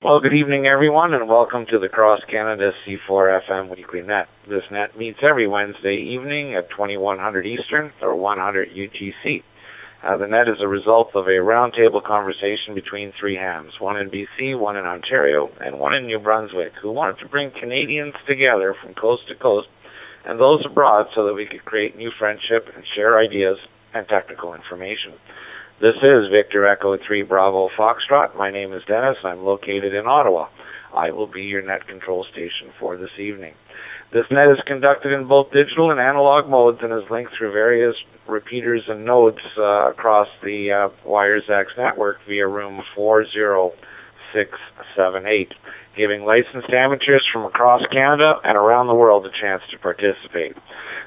Well, good evening, everyone, and welcome to the Cross Canada C4FM Weekly Net. This net meets every Wednesday evening at 2100 Eastern or 100 UTC. The net is a result of a roundtable conversation between three hams, one in BC, one in Ontario, and one in New Brunswick, who wanted to bring Canadians together from coast to coast and those abroad so that we could create new friendship and share ideas and technical information. This is Victor Echo 3 Bravo Foxtrot. My name is Dennis. I'm located in Ottawa. I will be your net control station for this evening. This net is conducted in both digital and analog modes and is linked through various repeaters and nodes across the WireX network via room 40678, giving licensed amateurs from across Canada and around the world a chance to participate.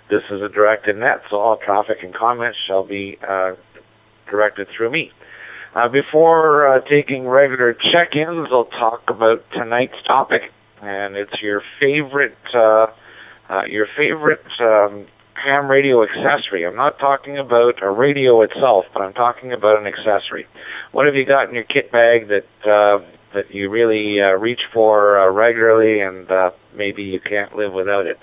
This is a directed net, so all traffic and comments shall be directed through me. Before taking regular check-ins, I'll talk about tonight's topic, and it's your favorite ham radio accessory. I'm not talking about a radio itself, but I'm talking about an accessory. What have you got in your kit bag that you really reach for regularly, and maybe you can't live without it?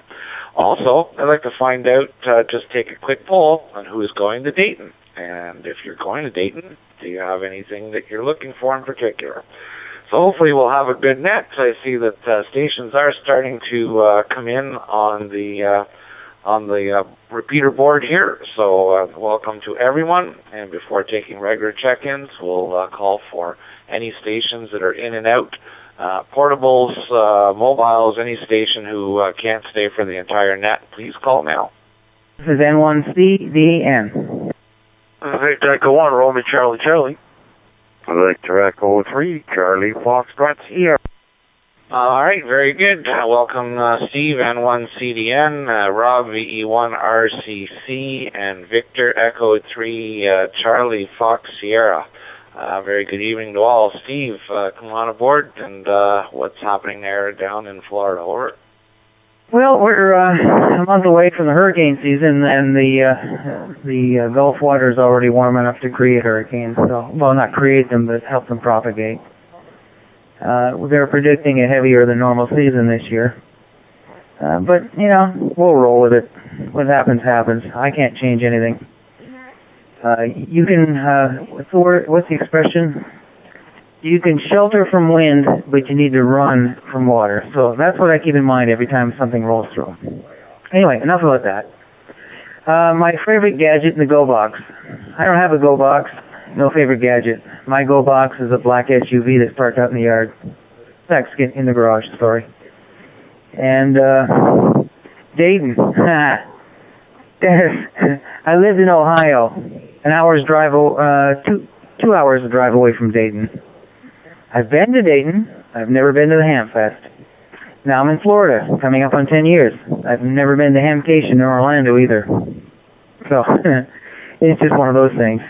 Also, I'd like to find out, just take a quick poll on who is going to Dayton. And if you're going to Dayton, do you have anything that you're looking for in particular? So hopefully we'll have a good net. I see that stations are starting to come in on the repeater board here. So welcome to everyone. And before taking regular check-ins, we'll call for any stations that are in and out, portables, mobiles, any station who can't stay for the entire net. Please call now. This is N1CDN. Victor Echo 1, Roman Charlie Charlie. Victor Echo 3, Charlie Foxtrot here. All right, very good. Welcome, Steve, N1CDN, Rob, VE1RCC, and Victor Echo 3, Charlie Fox Sierra. Very good evening to all. Steve, come on aboard, and what's happening there down in Florida? Over. Well, we're a month away from the hurricane season, and the Gulf water is already warm enough to create hurricanes. So, well, not create them, but help them propagate. They're predicting a heavier than normal season this year. But, you know, we'll roll with it. What happens, happens. I can't change anything. You can, what's the expression? You can shelter from wind, but you need to run from water. So that's what I keep in mind every time something rolls through. Anyway, enough about that. My favorite gadget in the Go Box. I don't have a Go Box. No favorite gadget. My Go Box is a black SUV that's parked out in the yard. In the garage, sorry. And Dayton. I lived in Ohio. An hour's drive, 2 hours drive away from Dayton. I've been to Dayton. I've never been to the Hamfest. Now I'm in Florida, coming up on 10 years. I've never been to Hamcation or Orlando either. So, it's just one of those things.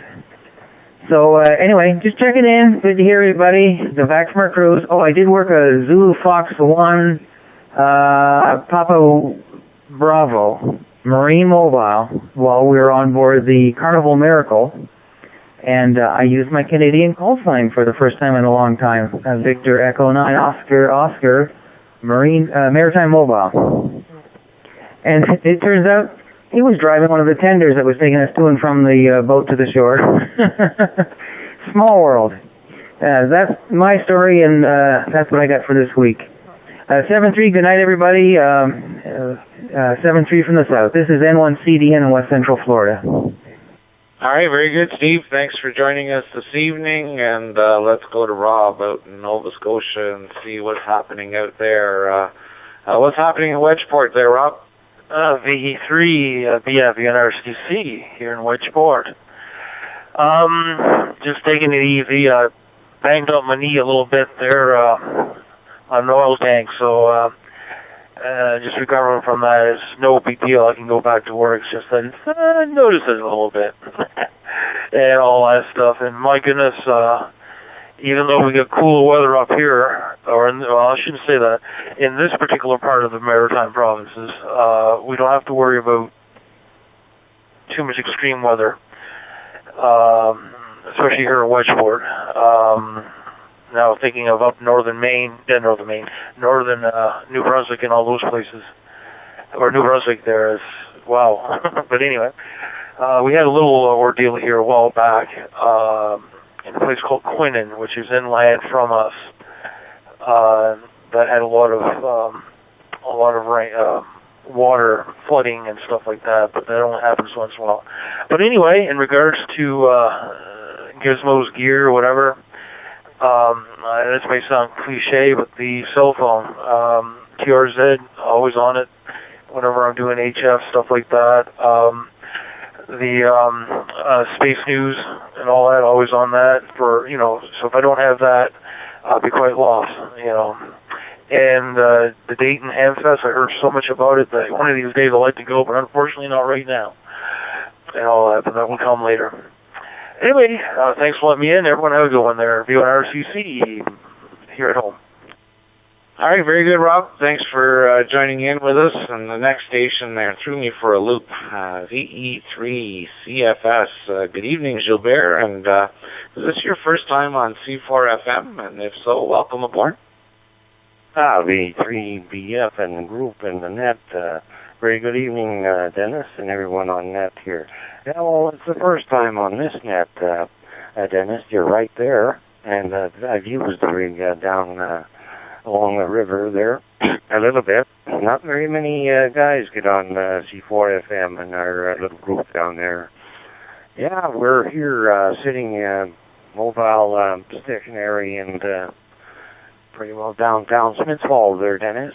So, anyway, just checking in. Good to hear everybody. The Vaxmer cruise. Oh, I did work a Zulu Fox 1, Papa Bravo, Marine Mobile, while we were on board the Carnival Miracle. And I used my Canadian call sign for the first time in a long time. Victor Echo 9 Oscar Maritime Mobile. And it turns out he was driving one of the tenders that was taking us to and from the boat to the shore. Small world. That's my story, and that's what I got for this week. 7-3, good night, everybody. 7-3 from the south. This is N1CDN in West Central Florida. All right, very good, Steve. Thanks for joining us this evening, and let's go to Rob out in Nova Scotia and see what's happening out there. What's happening in Wedgeport there, Rob? VE3 BFNRCC here in Wedgeport. Just taking it easy. I banged up my knee a little bit there on an oil tank, so just recovering from that. It's no big deal. I can go back to work. It's just that I notice it a little bit and all that stuff. And my goodness, even though we get cool weather up here, well, I shouldn't say that, in this particular part of the maritime provinces, we don't have to worry about too much extreme weather, especially here in Wedgeport. now thinking of up northern Maine, northern New Brunswick and all those places. Or New Brunswick there is, wow. But anyway, we had a little ordeal here a while back in a place called Quinnen, which is inland from us. That had a lot of rain, water flooding and stuff like that, but that only happens once in a while. But anyway, in regards to Gizmo's gear or whatever, this may sound cliche, but the cell phone, TRZ, always on it whenever I'm doing HF, stuff like that. The space news and all that, always on that for, so if I don't have that, I'll be quite lost, And the Dayton Hamfest, I heard so much about it that one of these days I'd like to go, but unfortunately not right now. And all that, but that will come later. Anyway, thanks for letting me in. Everyone have a good one there. VORCC here at home. All right, very good, Rob. Thanks for joining in with us. And the next station there threw me for a loop, VE3CFS. Good evening, Gilbert. And is this your first time on C4FM? And if so, welcome aboard. V3BF and the group and the net. Very good evening, Dennis, and everyone on net here. Yeah, well, it's the first time on this net, Dennis. You're right there. And I've used the rig down along the river there a little bit. Not very many guys get on C4FM and our little group down there. Yeah, we're here sitting mobile stationary and pretty well downtown Smiths Falls there, Dennis,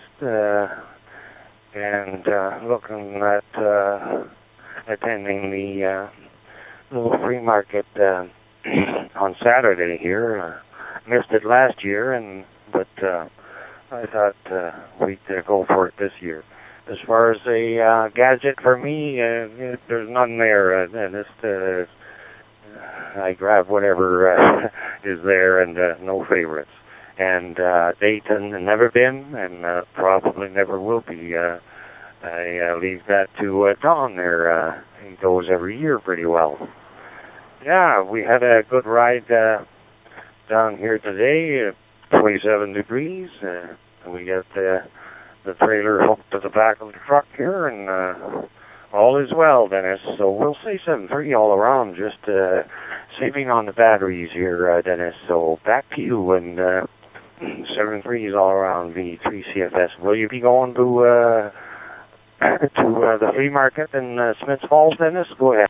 and looking at attending the little free market on Saturday here. Missed it last year, but I thought we'd go for it this year. As far as a gadget for me, there's none there. I grab whatever is there, and no favorites. And Dayton, never been, and probably never will be. I leave that to Don there. He goes every year pretty well. Yeah, we had a good ride down here today, 27 degrees. We got the trailer hooked to the back of the truck here, and all is well, Dennis. So we'll say 7.3 all around, just saving on the batteries here, Dennis. So back to you, and 7.3s all around V3CFS. Will you be going to the flea market in Smiths Falls, Dennis? Go ahead.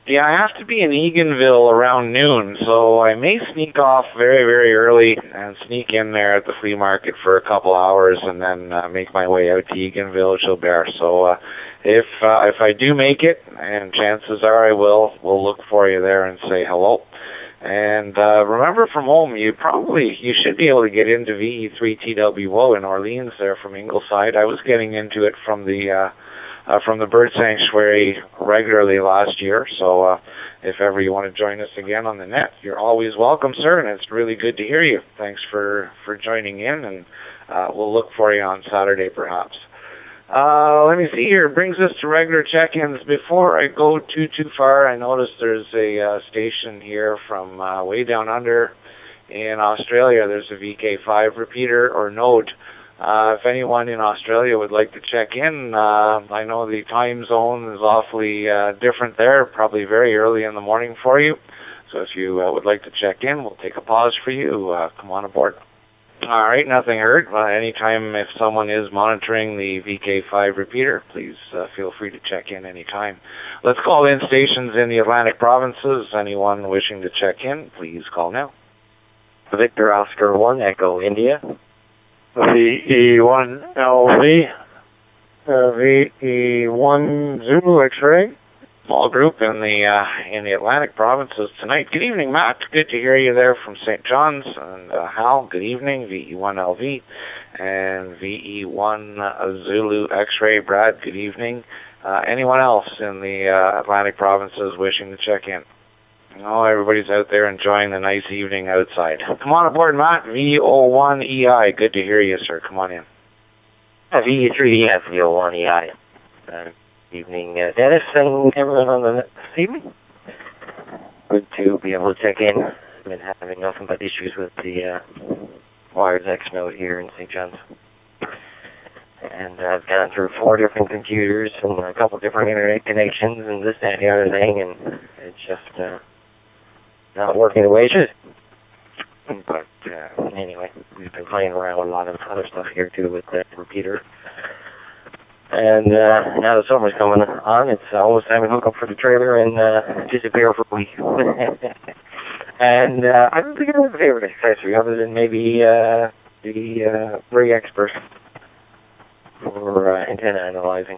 Yeah, I have to be in Eganville around noon, so I may sneak off very, very early and sneak in there at the flea market for a couple hours and then make my way out to Eganville, Gilbert. So if I do make it, and chances are I will, we'll look for you there and say hello. And remember, from home, you should be able to get into VE3TWO in Orleans there from Ingleside. I was getting into it from the Bird Sanctuary regularly last year, so if ever you want to join us again on the net, you're always welcome, sir, and it's really good to hear you. Thanks for joining in, and we'll look for you on Saturday perhaps. Let me see here. It brings us to regular check-ins. Before I go too far, I noticed there's a station here from way down under in Australia. There's a VK5 repeater or node. If anyone in Australia would like to check in, I know the time zone is awfully different there, probably very early in the morning for you. So if you would like to check in, we'll take a pause for you. Come on aboard. All right, nothing heard. Anytime if someone is monitoring the VK5 repeater, please feel free to check in anytime. Let's call in stations in the Atlantic provinces. Anyone wishing to check in, please call now. Victor Oscar 1, Echo India. VE1LV, VE1 Zulu X-ray. Small group in the Atlantic provinces tonight. Good evening, Matt. Good to hear you there from St. John's. And Hal, good evening. VE1LV and VE1 Zulu X-ray. Brad, good evening. Anyone else in the Atlantic provinces wishing to check in? Oh, everybody's out there enjoying the nice evening outside. Come on aboard, Matt. VO1EI. Good to hear you, sir. Come on in. VE3DF, VO1EI. Evening, Dennis, and everyone on the net this evening. Good to be able to check in I've been having nothing but issues with the wires X node here in St. John's. And I've gone through 4 different computers and a couple different internet connections and this, that, and the other thing, and it's just not working the way it should. But anyway, we've been playing around with a lot of other stuff here too with the repeater. And now the summer's coming on, it's almost time to hook up for the trailer and disappear for a week. And I don't think I have a favorite accessory other than maybe the rig expert for antenna analyzing.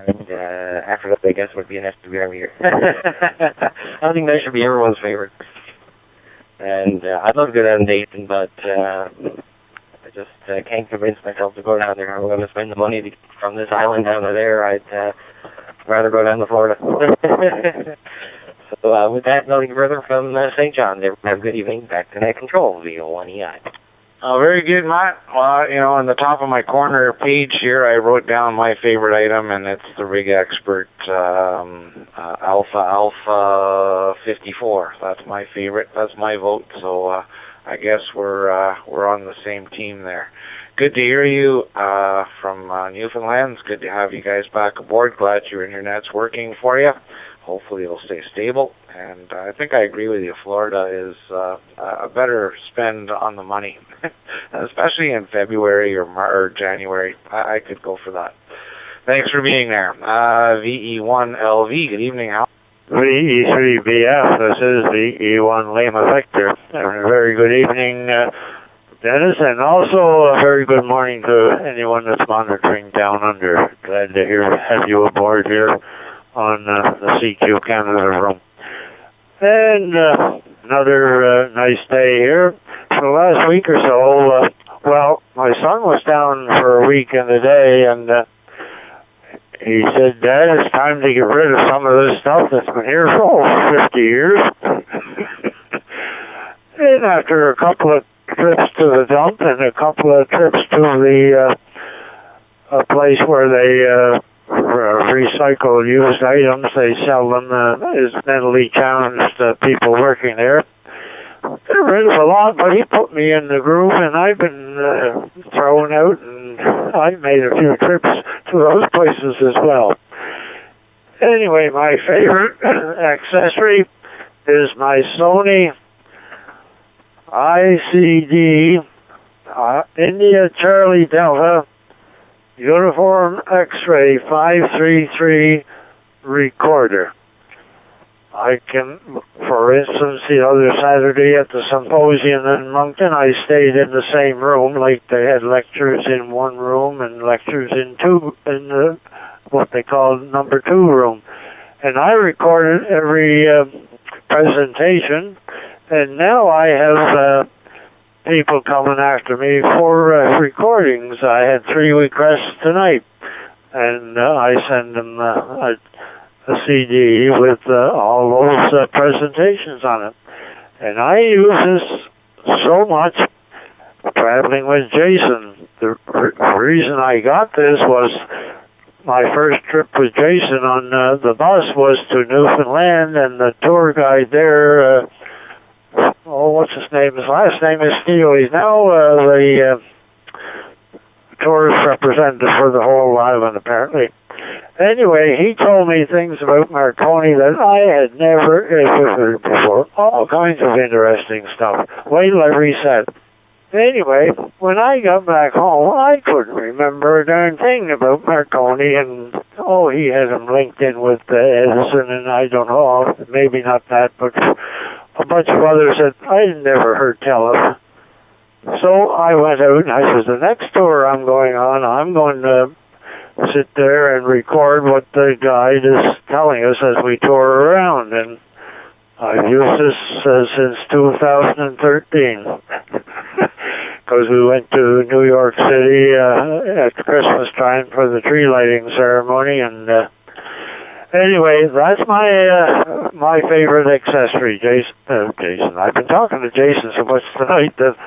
And after that, I guess, would be an SWR meter. I think that should be everyone's favorite. And I'd love to go down to Dayton, but I just can't convince myself to go down there. I'm going to spend the money from this island down to there. I'd rather go down to Florida. So with that, nothing further from St. John's. Everyone have a good evening. Back to Net Control, VO1EI. Oh, very good, Matt. Well, you know, on the top of my corner page here, I wrote down my favorite item, and it's the Rig Expert Alpha 54. That's my favorite. That's my vote. So I guess we're on the same team there. Good to hear you from Newfoundland. It's good to have you guys back aboard. Glad your internet's working for you. Hopefully it'll stay stable. And I think I agree with you. Florida is a better spend on the money, especially in February or January. I could go for that. Thanks for being there. VE1LV, good evening, Al. VE3BF, this is VE1 Lima Victor. A very good evening, Dennis, and also a very good morning to anyone that's monitoring down under. Glad to have you aboard here on the CQ Canada room. And another nice day here. For the last week or so, well, my son was down for a week and a day, and he said, Dad, it's time to get rid of some of this stuff that's been here for over 50 years. And after a couple of trips to the dump and a couple of trips to the a place where they recycle used items, they sell them as mentally challenged people working there. Got rid of a lot, but he put me in the groove, and I've been thrown out, and I've made a few trips to those places as well. Anyway, my favorite accessory is my Sony ICD India Charlie Delta Uniform X-Ray 533 recorder. I can, for instance, the other Saturday at the symposium in Moncton, I stayed in the same room, like they had lectures in one room and lectures in the what they call number 2 room. And I recorded every presentation, and now I have people coming after me for recordings. I had 3 requests tonight, and I send them a CD with all those presentations on it. And I use this so much traveling with Jason. The reason I got this was my first trip with Jason on the bus was to Newfoundland, and the tour guide there, what's his name? His last name is Steele. He's now the tourist representative for the whole island, apparently. Anyway, he told me things about Marconi that I had never ever heard before. All kinds of interesting stuff. Wait till I reset. Anyway, when I got back home, I couldn't remember a darn thing about Marconi, and he had him linked in with Edison, and I don't know, maybe not that, but a bunch of others that I never heard tell of. So I went out and I said, the next tour I'm going on, I'm going to sit there and record what the guide is telling us as we tour around. And I've used this since 2013. Because we went to New York City at Christmas time for the tree lighting ceremony, and anyway, that's my favorite accessory, Jason. I've been talking to Jason so much tonight that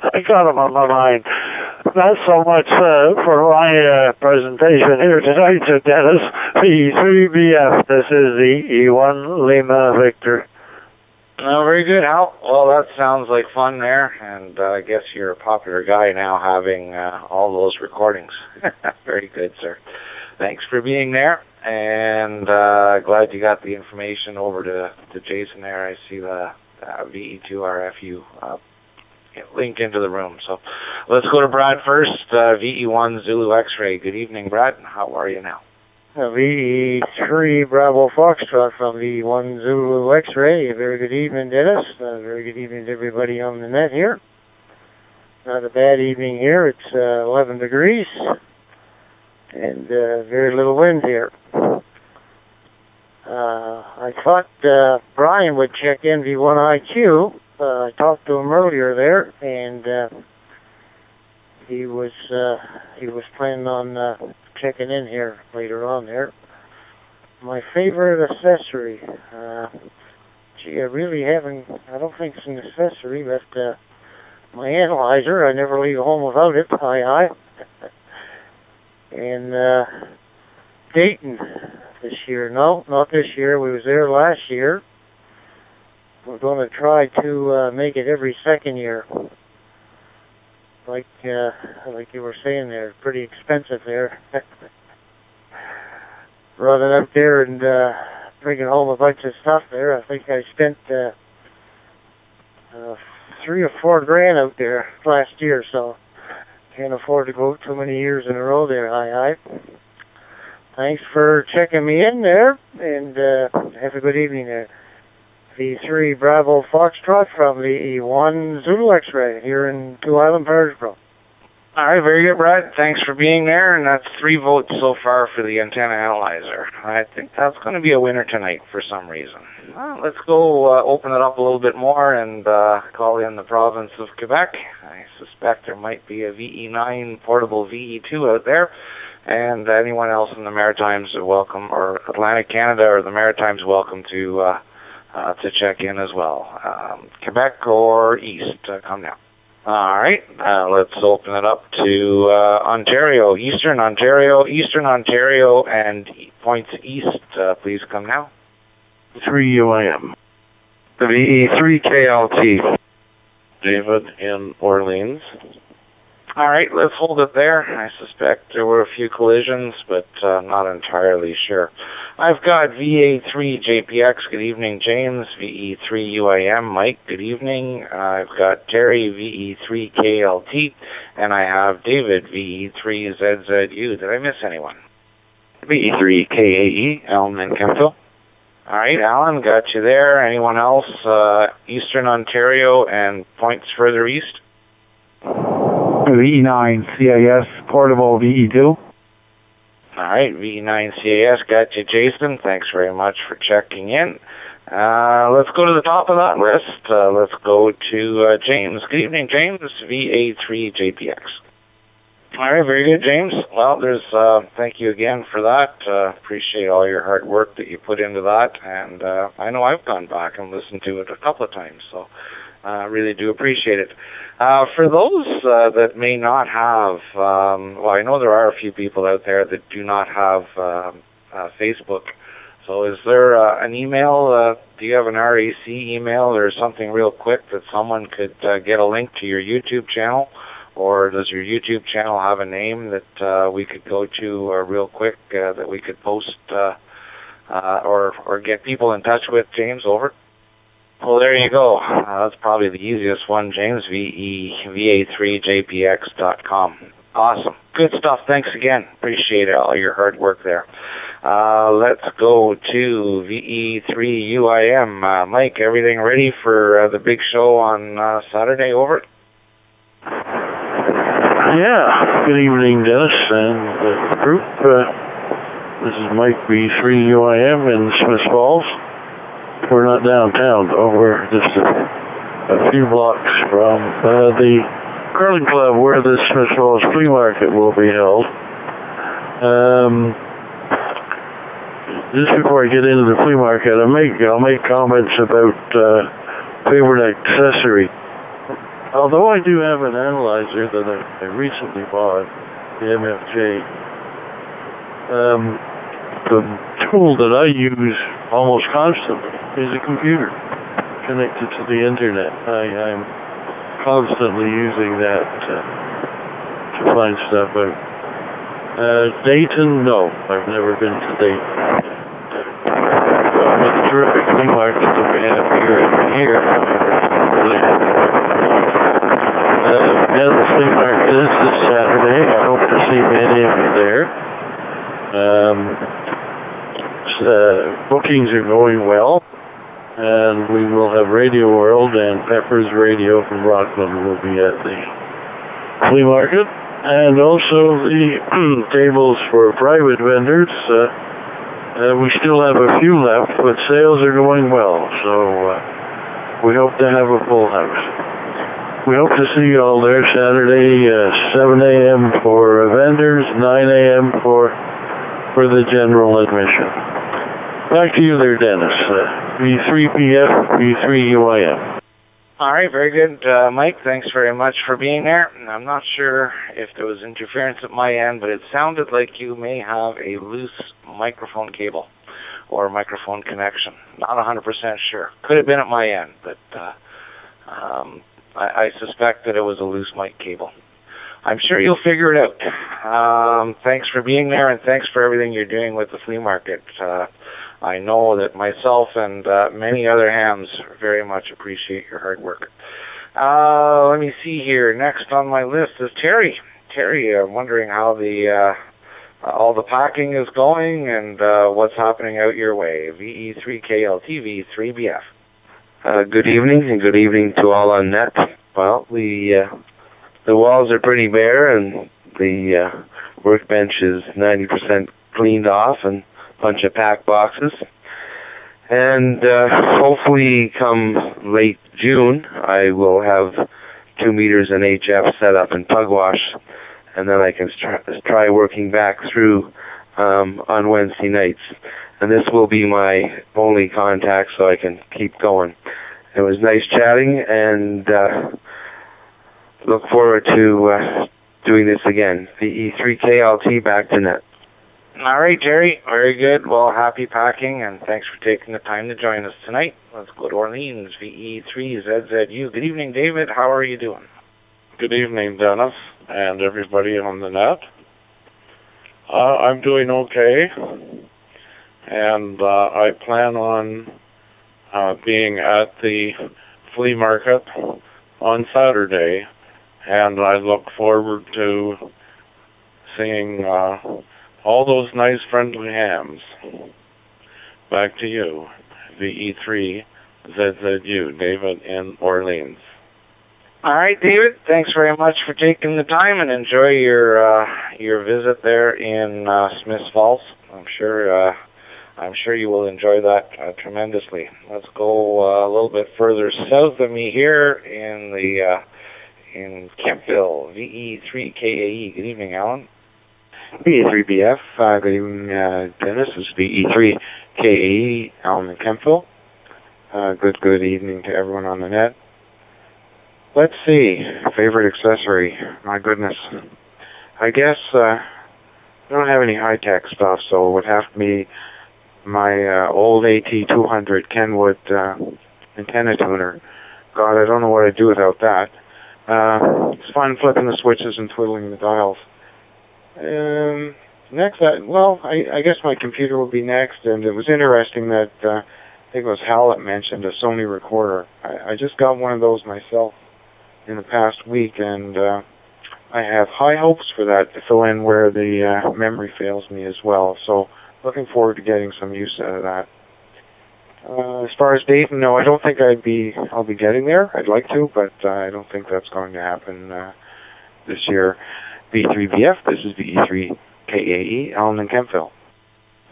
I got him on my mind. That's so much for my presentation here tonight to Dennis, V3BF. This is the E1 Lima Victor. Oh, very good, Hal. Well, that sounds like fun there, and I guess you're a popular guy now having all those recordings. Very good, sir. Thanks for being there, and glad you got the information over to Jason there. I see the VE2RFU linked into the room. So let's go to Brad first, VE1 Zulu X-Ray. Good evening, Brad. How are you now? VE3 Bravo Foxtrot from VE1 Zulu X-Ray. A very good evening, Dennis. A very good evening to everybody on the net here. Not a bad evening here. It's 11 degrees and very little wind here. I thought Brian would check in V1IQ. I talked to him earlier there, and he was planning on checking in here later on there. My favorite accessory. Gee, I don't think it's an accessory, but my analyzer, I never leave home without it. Aye. And Dayton this year. No, not this year. We was there last year. We're going to try to make it every second year. Like you were saying there, pretty expensive there. Running out there and bringing home a bunch of stuff there. I think I spent $3 or $4 grand out there last year, so can't afford to go too many years in a row there. Aye. Thanks for checking me in there, and have a good evening there. V3 Bravo Foxtrot from the E1 Zulu X-Ray here in Two Island Parisboro. All right, very good, Brad. Thanks for being there, and that's 3 votes so far for the antenna analyzer. I think that's going to be a winner tonight for some reason. Well, let's go open it up a little bit more and call in the province of Quebec. I suspect there might be a VE9 portable VE2 out there, and anyone else in the Maritimes are welcome, or Atlantic Canada or the Maritimes welcome to check in as well. Quebec or East, come down. All right, let's open it up to Ontario, Eastern Ontario, and points east. Please come now. 3 UIM. The VE3KLT. David in Orleans. All right, let's hold it there. I suspect there were a few collisions, but not entirely sure. I've got VA3JPX, good evening, James. VE3UIM, Mike, good evening. I've got Terry, VE3KLT, and I have David, VE3ZZU. Did I miss anyone? VE3KAE, Alan and Kempville. All right, Alan, got you there. Anyone else? Eastern Ontario and points further east? VE9 CAS portable VE2. All right, VE9 CAS, got you, Jason. Thanks very much for checking in. Let's go to the top of that list. Let's go to James. Good evening, James. VA3JPX. All right, very good, James. Well, thank you again for that. Appreciate all your hard work that you put into that, and I know I've gone back and listened to it a couple of times, so I really do appreciate it. For those that may not have, well, I know there are a few people out there that do not have Facebook. So is there an email? Do you have an RAC email or something real quick that someone could get a link to your YouTube channel? Or does your YouTube channel have a name that we could go to real quick that we could post or get people in touch with, James? Over. Well, there you go. That's probably the easiest one, James. VA3JPX.com. Awesome. Good stuff. Thanks again. Appreciate all your hard work there. Let's go to VE3UIM. Mike, everything ready for the big show on Saturday? Over. Yeah. Good evening, Dennis and the group. This is Mike V3UIM in Smith Falls. We're not downtown, though. We're just a few blocks from the curling club where the Smith Falls Flea Market will be held. Just before I get into the flea market, I'll make comments about favorite accessory. Although I do have an analyzer that I recently bought, the MFJ, the tool that I use almost constantly is a computer. connected to the internet. I'm constantly using that to find stuff out. Dayton, no. I've never been to Dayton. With the terrific flea market that we have here. The flea market is this Saturday. I hope to see many of you there. Bookings are going well, and we will have Radio World and Pepper's Radio from Rockland will be at the flea market, and also the tables for private vendors. We still have a few left, but sales are going well, so we hope to have a full house. We hope to see you all there Saturday, 7 a.m. for vendors, 9 a.m. for the general admission. Back to you there, Dennis. V3PF, V3UIM. All right, very good, Mike. Thanks very much for being there. I'm not sure if there was interference at my end, but it sounded like you may have a loose microphone cable or microphone connection. Not 100% sure. Could have been at my end, but I suspect that it was a loose mic cable. I'm sure you'll figure it out. Thanks for being there, and thanks for everything you're doing with the flea market. I know that myself and many other hams very much appreciate your hard work. Let me see here. Next on my list is Terry. Terry, I'm wondering how all the packing is going and what's happening out your way. VE3KLT, V3BF. Good evening, and good evening to all on net. Well, the walls are pretty bare, and the workbench is 90% cleaned off, and bunch of pack boxes, and hopefully come late June I will have 2 meters in HF set up in pug wash, and then I can try working back through on Wednesday nights, and this will be my only contact so I can keep going. It was nice chatting, and look forward to doing this again. The E3KLT, back to net. All right, Jerry. Very good. Well, happy packing, and thanks for taking the time to join us tonight. Let's go to Orleans, VE3ZZU. Good evening, David. How are you doing? Good evening, Dennis, and everybody on the net. I'm doing okay, and I plan on being at the flea market on Saturday, and I look forward to seeing all those nice friendly hams. Back to you, VE3ZZU, David in Orleans. All right, David. Thanks very much for taking the time, and enjoy your visit there in Smiths Falls. I'm sure you will enjoy that tremendously. Let's go a little bit further south of me here in Kempville, VE3KAE. Good evening, Alan. VE3BF, good evening, Dennis. This is VE3KAE, Alan in Kempville. Good evening to everyone on the net. Let's see, favorite accessory. My goodness. I guess I don't have any high-tech stuff, so it would have to be my old AT200 Kenwood antenna tuner. God, I don't know what I'd do without that. It's fun flipping the switches and twiddling the dials. Next, I guess my computer will be next, and it was interesting that I think it was Hal that mentioned a Sony recorder. I just got one of those myself in the past week, and I have high hopes for that to fill in where the memory fails me as well. So, looking forward to getting some use out of that. As far as Dayton, no, I don't think I'll be getting there. I'd like to, but I don't think that's going to happen this year. V3BF, this is VE3KAE, Alan in Kempville.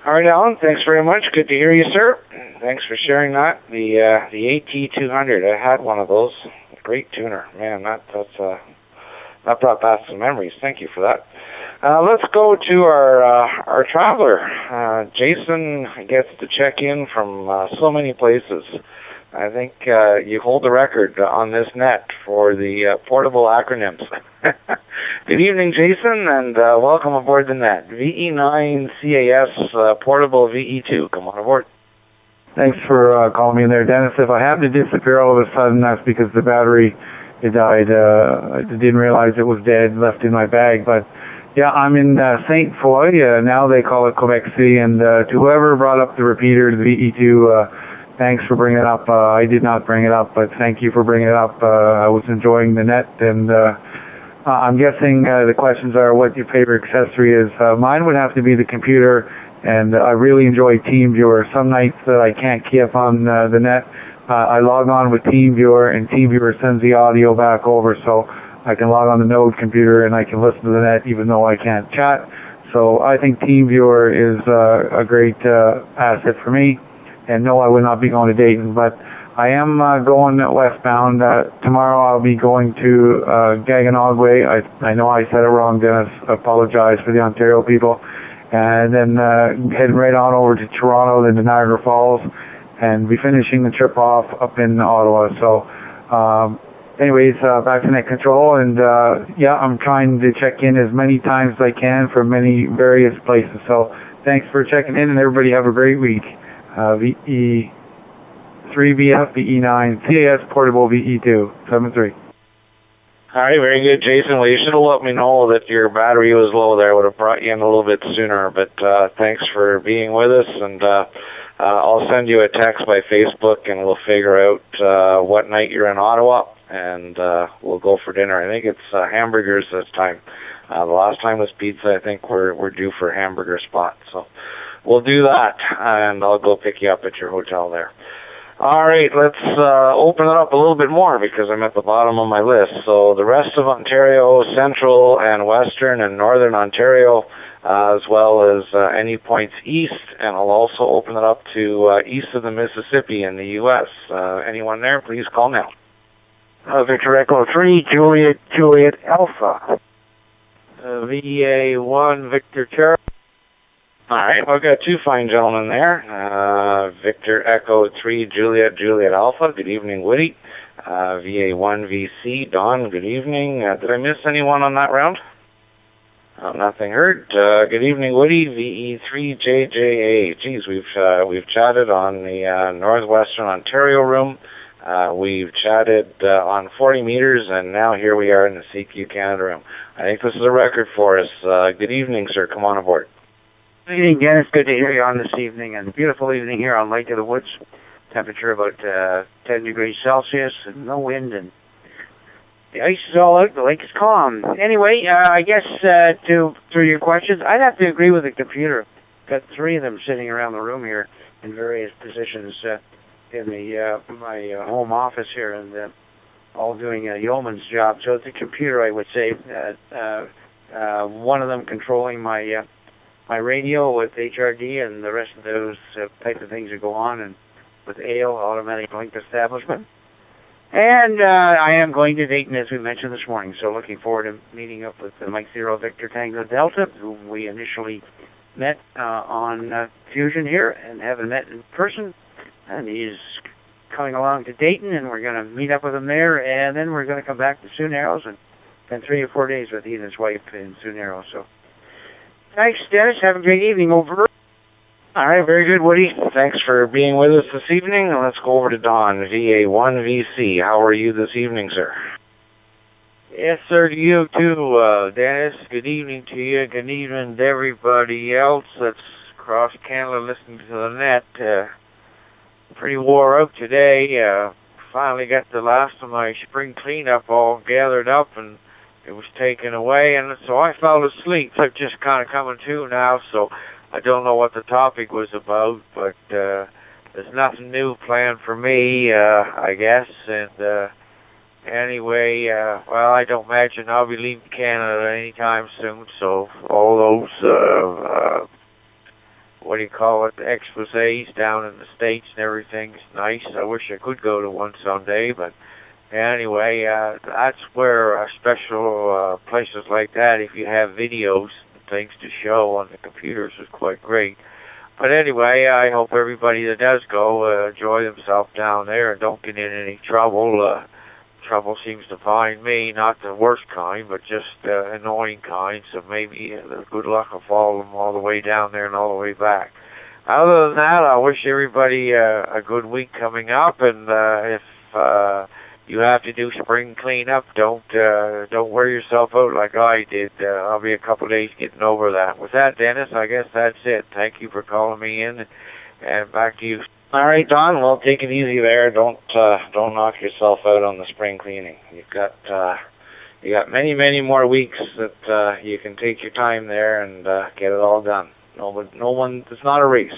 All right, Alan, thanks very much. Good to hear you, sir. Thanks for sharing that. The AT200, I had one of those. Great tuner. Man, that brought back some memories. Thank you for that. Let's go to our traveler. Jason gets to check in from so many places. I think you hold the record on this net for the portable acronyms. Good evening, Jason, and welcome aboard the net. VE9CAS Portable VE2. Come on aboard. Thanks for calling me in there, Dennis. If I happen to disappear all of a sudden, that's because the battery it died. I didn't realize it was dead, left in my bag. But yeah, I'm in St. Foy. Now they call it Quebec City. And to whoever brought up the repeater, the VE2, thanks for bringing it up. I did not bring it up, but thank you for bringing it up. I was enjoying the net, and I'm guessing the questions are what your favorite accessory is. Mine would have to be the computer. And I really enjoy TeamViewer. Some nights that I can't keep on the net, I log on with TeamViewer, and TeamViewer sends the audio back over, so I can log on the Node computer and I can listen to the net even though I can't chat. So I think TeamViewer is a great asset for me. And no, I would not be going to Dayton, but I am going westbound. Tomorrow I'll be going to Gaganogway. I know I said it wrong, Dennis. I apologize for the Ontario people. And then heading right on over to Toronto, then to Niagara Falls, and be finishing the trip off up in Ottawa. So, anyways, back to net control, and yeah, I'm trying to check in as many times as I can from many various places. So, thanks for checking in, and everybody have a great week. VE3BF, VE9, CAS Portable VE2, 73. All right, very good, Jason. Well, you should have let me know that your battery was low there. I would have brought you in a little bit sooner, but thanks for being with us, and I'll send you a text by Facebook, and we'll figure out what night you're in Ottawa, and we'll go for dinner. I think it's hamburgers this time. The last time was pizza. I think we're due for a hamburger spot, so we'll do that, and I'll go pick you up at your hotel there. All right, let's open it up a little bit more because I'm at the bottom of my list. So the rest of Ontario, Central and Western and Northern Ontario, as well as any points east, and I'll also open it up to east of the Mississippi in the U.S. Anyone there, please call now. Victor Echo 3, Juliet Alpha. VA1, Victor Charlie. All right, well, I've got two fine gentlemen there. Victor Echo 3, Juliet Alpha. Good evening, Woody. VA1 VC, Don. Good evening. Did I miss anyone on that round? Nothing heard. Good evening, Woody. VE3 JJA. Geez, we've chatted on the Northwestern Ontario room. We've chatted on 40 meters, and now here we are in the CQ Canada room. I think this is a record for us. Good evening, sir. Come on aboard. Good evening, Dennis. Good to hear you on this evening, and beautiful evening here on Lake of the Woods. Temperature about 10 degrees Celsius, and no wind, and the ice is all out. The lake is calm. Anyway, I guess through your questions, I'd have to agree with the computer. Got three of them sitting around the room here in various positions in my home office here, and all doing a yeoman's job. So it's a computer, I would say. One of them controlling my radio with HRD, and the rest of those type of things that go on, and with AIL, Automatic Link Establishment. And I am going to Dayton, as we mentioned this morning, so looking forward to meeting up with Mike Zero Victor Tango Delta, whom we initially met on Fusion here, and haven't met in person. And he's coming along to Dayton, and we're going to meet up with him there, and then we're going to come back to Sioux Narrows, and spend 3 or 4 days with he and his wife in Sioux Narrows. So, thanks, Dennis. Have a great evening. Over. All right, very good, Woody. Thanks for being with us this evening. And let's go over to Don, VA1VC. How are you this evening, sir? Yes, sir, to you too, Dennis. Good evening to you. Good evening to everybody else that's across Canada listening to the net. Pretty wore out today. Finally got the last of my spring cleanup all gathered up, and it was taken away, and so I fell asleep. I'm just kind of coming to now, so I don't know what the topic was about, but there's nothing new planned for me, I guess, and anyway, well, I don't imagine I'll be leaving Canada anytime soon, so all those, what do you call it, exposés down in the States and everything's nice. I wish I could go to one someday, but anyway, that's where special places like that, if you have videos and things to show on the computers, is quite great. But anyway, I hope everybody that does go enjoy themselves down there and don't get in any trouble. Trouble seems to find me, not the worst kind, but just annoying kind, so maybe good luck of following them all the way down there and all the way back. Other than that, I wish everybody a good week coming up, and if you have to do spring cleanup, don't wear yourself out like I did. I'll be a couple of days getting over that. With that, Dennis, I guess that's it. Thank you for calling me in, and back to you. All right, Don. Well, take it easy there. Don't knock yourself out on the spring cleaning. You got many more weeks that you can take your time there and get it all done. No one. It's not a race.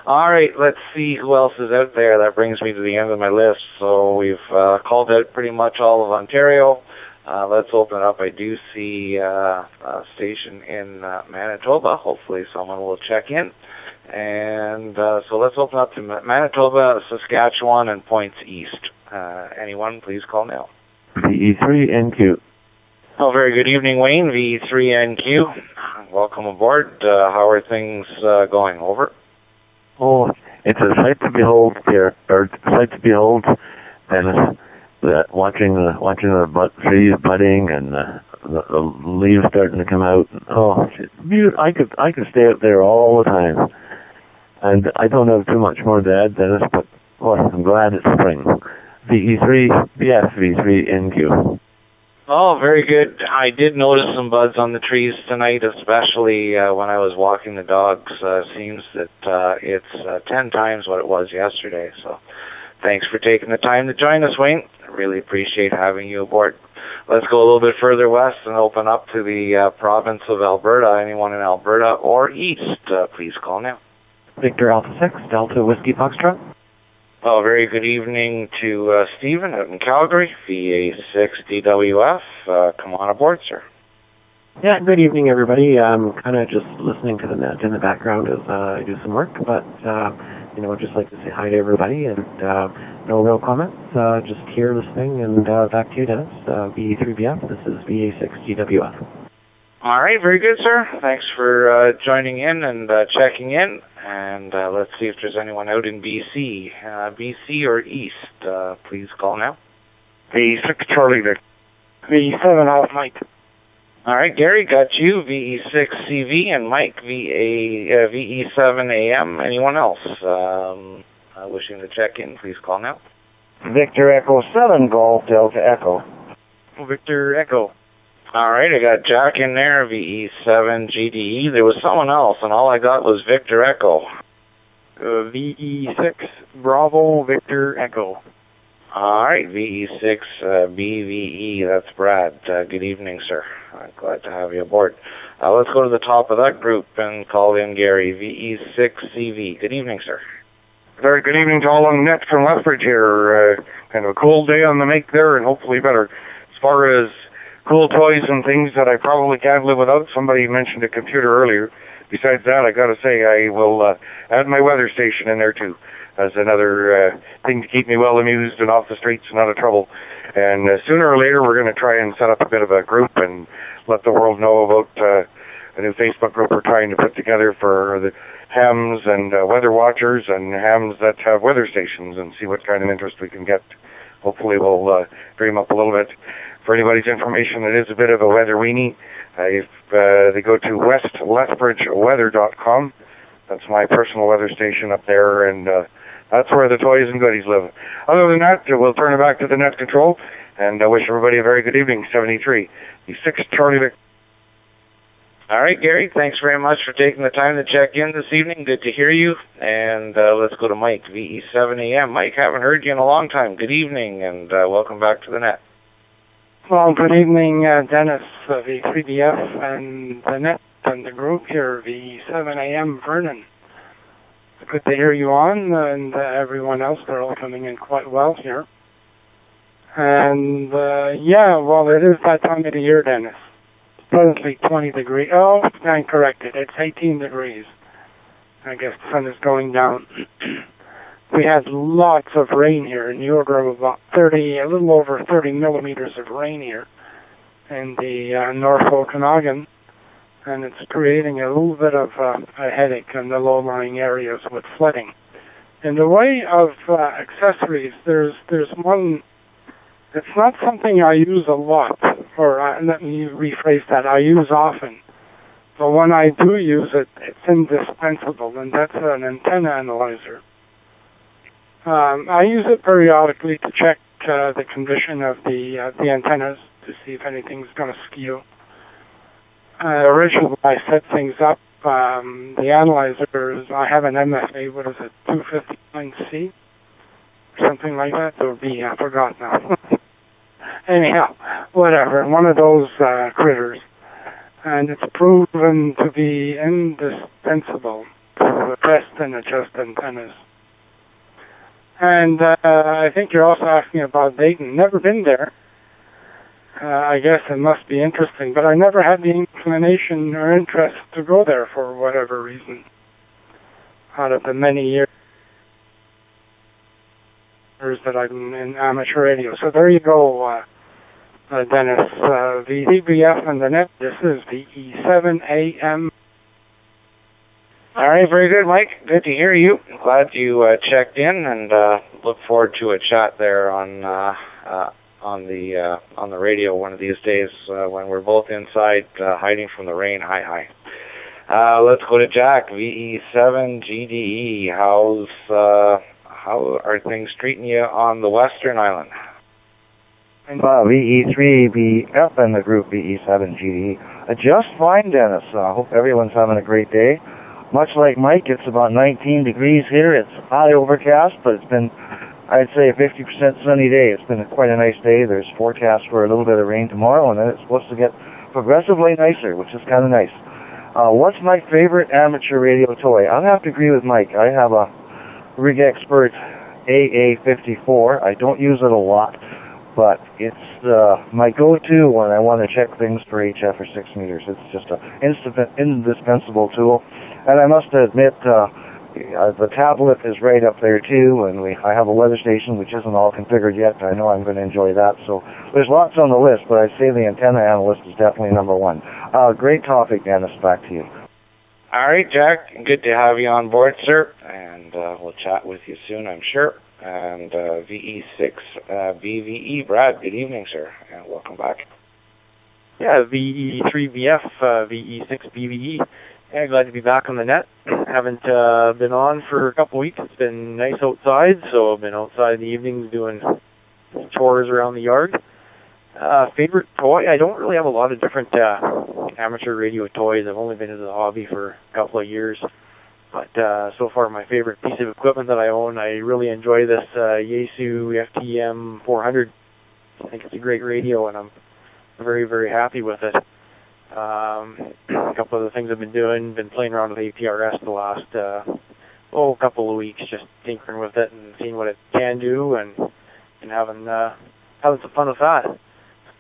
All right, let's see who else is out there. That brings me to the end of my list. So we've called out pretty much all of Ontario. Let's open it up. I do see a station in Manitoba. Hopefully someone will check in. And so let's open up to Manitoba, Saskatchewan, and points east. Anyone, please call now. VE3NQ. Oh, very good evening, Wayne. VE3NQ. Welcome aboard. How are things going? Over. Oh, it's a sight to behold here, or sight to behold, Dennis. Watching the trees budding and the leaves starting to come out. Oh, I could stay out there all the time. And I don't have too much more to add, Dennis, but boy, I'm glad it's spring. VE3NQ. Oh, very good. I did notice some buds on the trees tonight, especially when I was walking the dogs. Seems that it's 10 times what it was yesterday. So thanks for taking the time to join us, Wayne. I really appreciate having you aboard. Let's go a little bit further west and open up to the province of Alberta. Anyone in Alberta or east, please call now. Victor Alpha 6, Delta Whiskey Foxtrot. Oh, very good evening to Stephen out in Calgary, VA6DWF. Come on aboard, sir. Yeah, good evening, everybody. I'm kind of just listening to the net in the background as I do some work, but, I'd just like to say hi to everybody, and no real comments, just here listening, and back to you, Dennis. VE3BF, this is VA6DWF. All right, very good, sir. Thanks for joining in and checking in. And let's see if there's anyone out in BC. BC or east, please call now. VE6 Charlie Vic. VE7 Alpha Mike. All right, Gary, got you. VE6CV and Mike, VE7AM. Anyone else wishing to check in, please call now. Victor Echo 7 Golf Delta Echo. Victor Echo. All right, I got Jack in there, VE7GDE. There was someone else, and all I got was Victor Echo. VE6 Bravo Victor Echo. All right, VE6BVE. That's Brad. Good evening, sir. Glad to have you aboard. Let's go to the top of that group and call in Gary, VE6CV. Good evening, sir. Very good evening to all on the net from Lethbridge here. Kind of a cool day on the make there, and hopefully better. As far as cool toys and things that I probably can't live without. Somebody mentioned a computer earlier. Besides that, I got to say I will add my weather station in there too, as another thing to keep me well amused and off the streets and out of trouble. And sooner or later, we're going to try and set up a bit of a group and let the world know about a new Facebook group we're trying to put together for the hams and weather watchers and hams that have weather stations, and see what kind of interest we can get. Hopefully we'll dream up a little bit. For anybody's information, it is a bit of a weather weenie. If they go to westlethbridgeweather.com, that's my personal weather station up there, and that's where the toys and goodies live. Other than that, we'll turn it back to the net control, and I wish everybody a very good evening. 73, the 6 Charlie Vic. All right, Gary, thanks very much for taking the time to check in this evening. Good to hear you. And let's go to Mike, VE7AM. Mike, haven't heard you in a long time. Good evening, and welcome back to the net. Well, good evening, Dennis, V3BF, and the net and the group here, V7AM Vernon. Good to hear you on, and everyone else, they're all coming in quite well here. And, yeah, well, it is that time of the year, Dennis. It's presently 20 degrees. Oh, I'm corrected. It's 18 degrees. I guess the sun is going down. We had lots of rain here in the order of about a little over 30 millimeters of rain here in the North Okanagan, and it's creating a little bit of a headache in the low-lying areas with flooding. In the way of accessories, there's one. It's not something I use a lot, or let me rephrase that. I use often, but when I do use it, it's indispensable, and that's an antenna analyzer. I use it periodically to check the condition of the antennas to see if anything's going to skew. Originally, I set things up. The analyzers, I have an MFA, what is it, 259C? Something like that. It would be, I forgot now. Anyhow, whatever, one of those critters. And it's proven to be indispensable to test and adjust antennas. And I think you're also asking about Dayton. Never been there. I guess it must be interesting, but I never had the inclination or interest to go there for whatever reason. Out of the many years that I'm in amateur radio. So there you go, Dennis. The DBF and the net, this is the VE7AM. All right, very good, Mike. Good to hear you. Glad you checked in, and look forward to a chat there on the radio one of these days when we're both inside hiding from the rain. Hi. Let's go to Jack. VE7GDE. How are things treating you on the Western Island? VE3BF and the group VE7GDE. Just fine, Dennis. I hope everyone's having a great day. Much like Mike, it's about 19 degrees here. It's highly overcast, but it's been, I'd say, a 50% sunny day. It's been quite a nice day. There's forecast for a little bit of rain tomorrow, and then it's supposed to get progressively nicer, which is kind of nice. What's my favorite amateur radio toy? I'll have to agree with Mike. I have a Rig Expert AA54. I don't use it a lot, but it's my go-to when I want to check things for HF or 6 meters. It's just an indispensable tool. And I must admit, the tablet is right up there too, and I have a weather station which isn't all configured yet. I know I'm going to enjoy that. So there's lots on the list, but I'd say the antenna analyst is definitely number one. Great topic, Dennis. Back to you. All right, Jack. Good to have you on board, sir. And we'll chat with you soon, I'm sure. And VE6 BVE, Brad. Good evening, sir, and welcome back. Yeah, VE3BF, VE6 BVE. Yeah, glad to be back on the net. Haven't been on for a couple weeks. It's been nice outside, so I've been outside in the evenings doing chores around the yard. Favorite toy? I don't really have a lot of different amateur radio toys. I've only been into the hobby for a couple of years. But so far, my favorite piece of equipment that I own, I really enjoy this Yaesu FTM 400. I think it's a great radio, and I'm very, very happy with it. A couple of the things I've been doing, been playing around with APRS the last couple of weeks, just tinkering with it and seeing what it can do, and having some fun with that.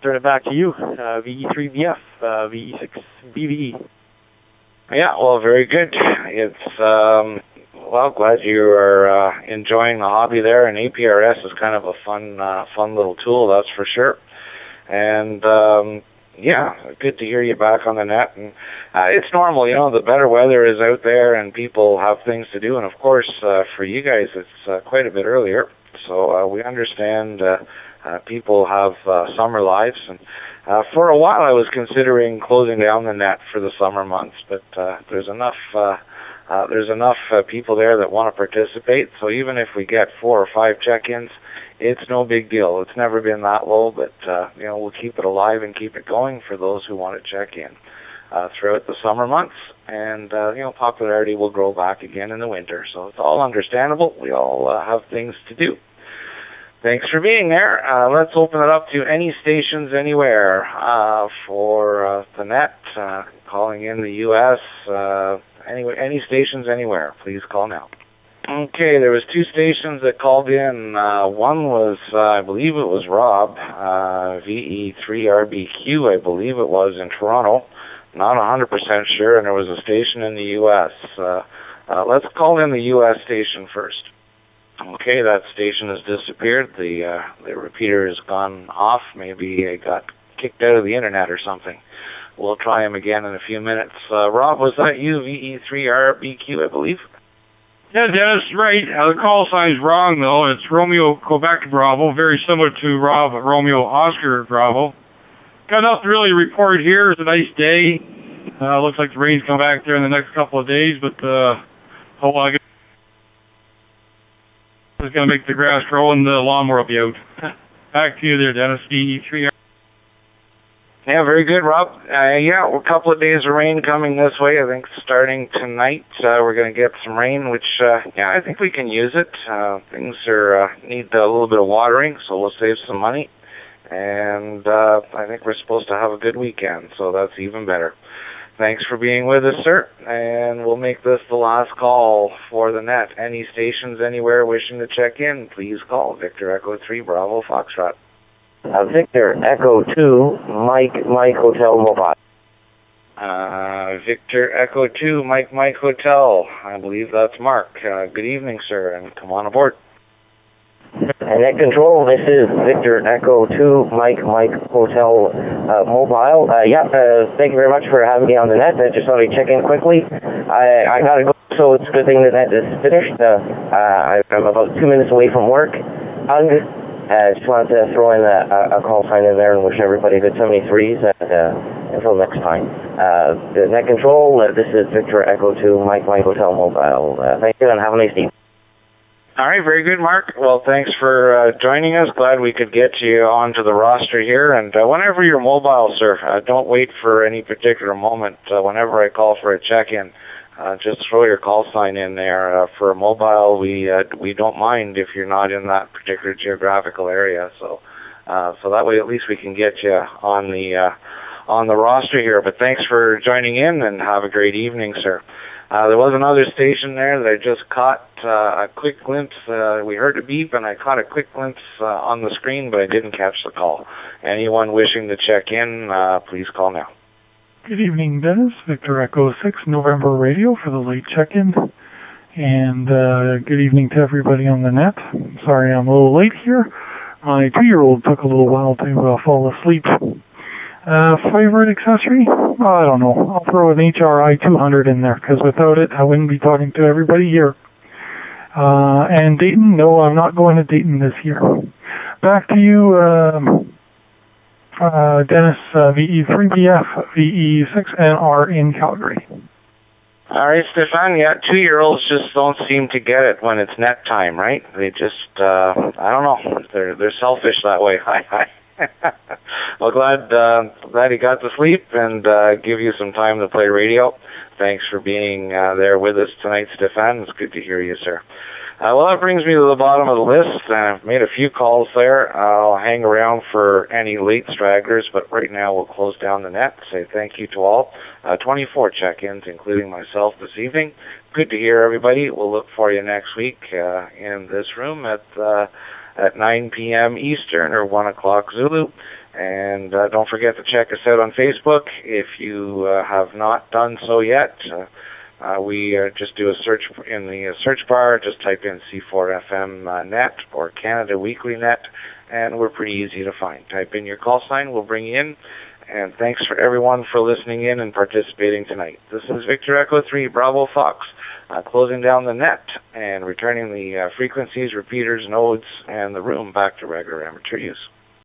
Turn it back to you, VE3BF, VE6 BVE. Yeah, well, very good. It's glad you are enjoying the hobby there, and APRS is kind of a fun little tool, that's for sure. And yeah, good to hear you back on the net. And it's normal, the better weather is out there and people have things to do. And of course, for you guys, it's quite a bit earlier. So we understand people have summer lives. And for a while, I was considering closing down the net for the summer months. But there's enough people there that want to participate. So even if we get 4 or 5 check-ins, it's no big deal. It's never been that low, but we'll keep it alive and keep it going for those who want to check in throughout the summer months. And popularity will grow back again in the winter. So it's all understandable. We all have things to do. Thanks for being there. Let's open it up to any stations anywhere for the net, calling in the U.S. Any stations anywhere. Please call now. Okay, there was 2 stations that called in. One was, I believe it was Rob, VE3RBQ, I believe it was, in Toronto. Not 100% sure, and there was a station in the U.S. Let's call in the U.S. station first. Okay, that station has disappeared. The repeater has gone off. Maybe it got kicked out of the internet or something. We'll try him again in a few minutes. Rob, was that you, VE3RBQ, I believe? Yeah, Dennis, right. The call sign's wrong, though. It's Romeo Quebec Bravo, very similar to Rob Romeo Oscar Bravo. Got nothing really to report here. It's a nice day. Looks like the rain's coming back there in the next couple of days, but I guess it's going to make the grass grow and the lawnmower will be out. Back to you there, Dennis. DE3. Yeah, very good, Rob. Yeah, a couple of days of rain coming this way. I think starting tonight we're going to get some rain, which, I think we can use it. Things need a little bit of watering, so we'll save some money. And I think we're supposed to have a good weekend, so that's even better. Thanks for being with us, sir, and we'll make this the last call for the net. Any stations anywhere wishing to check in, please call Victor Echo 3 Bravo Foxtrot. Victor Echo 2 Mike Hotel Mobile. Victor Echo 2 Mike Hotel. I believe that's Mark. Good evening, sir, and come on aboard. And net control, this is Victor Echo 2 Mike Hotel Mobile. Thank you very much for having me on the net. I just thought I'd check in quickly. I gotta go, so it's a good thing the net is finished. I'm about 2 minutes away from work. I just wanted to throw in a call sign in there and wish everybody good 73s. Until next time. The net control, this is Victor Echo 2 Mike Hotel Mobile. Thank you and have a nice evening. All right, very good, Mark. Well, thanks for joining us. Glad we could get you onto the roster here. And whenever you're mobile, sir, don't wait for any particular moment. Whenever I call for a check-in, just throw your call sign in there. For a mobile, we don't mind if you're not in that particular geographical area. So that way, at least we can get you on the roster here. But thanks for joining in, and have a great evening, sir. There was another station there that I just caught a quick glimpse. We heard a beep, and I caught a quick glimpse on the screen, but I didn't catch the call. Anyone wishing to check in, please call now. Good evening, Dennis. Victor Echo 6 November Radio for the late check-in. And good evening to everybody on the net. Sorry I'm a little late here. My 2-year-old took a little while to fall asleep. Favorite accessory? I don't know. I'll throw an HRI 200 in there, because without it, I wouldn't be talking to everybody here. And Dayton? No, I'm not going to Dayton this year. Back to you, Dennis, VE3BF, VE6NR in Calgary. All right, Stefan, 2-year-olds just don't seem to get it when it's net time, right? They just, I don't know, they're selfish that way. Well, glad he got to sleep and give you some time to play radio. Thanks for being there with us tonight, Stefan. It's good to hear you, sir. Well, that brings me to the bottom of the list. I've made a few calls there. I'll hang around for any late stragglers, but right now we'll close down the net. Say thank you to all. 24 check-ins, including myself this evening. Good to hear everybody. We'll look for you next week in this room at 9 p.m. Eastern or 1 o'clock Zulu. And don't forget to check us out on Facebook. If you have not done so yet, we just do a search in the search bar. Just type in C4FM net or Canada Weekly Net, and we're pretty easy to find. Type in your call sign. We'll bring you in. And thanks for everyone for listening in and participating tonight. This is Victor Echo 3 Bravo Fox. Closing down the net and returning the frequencies, repeaters, nodes, and the room back to regular amateur use.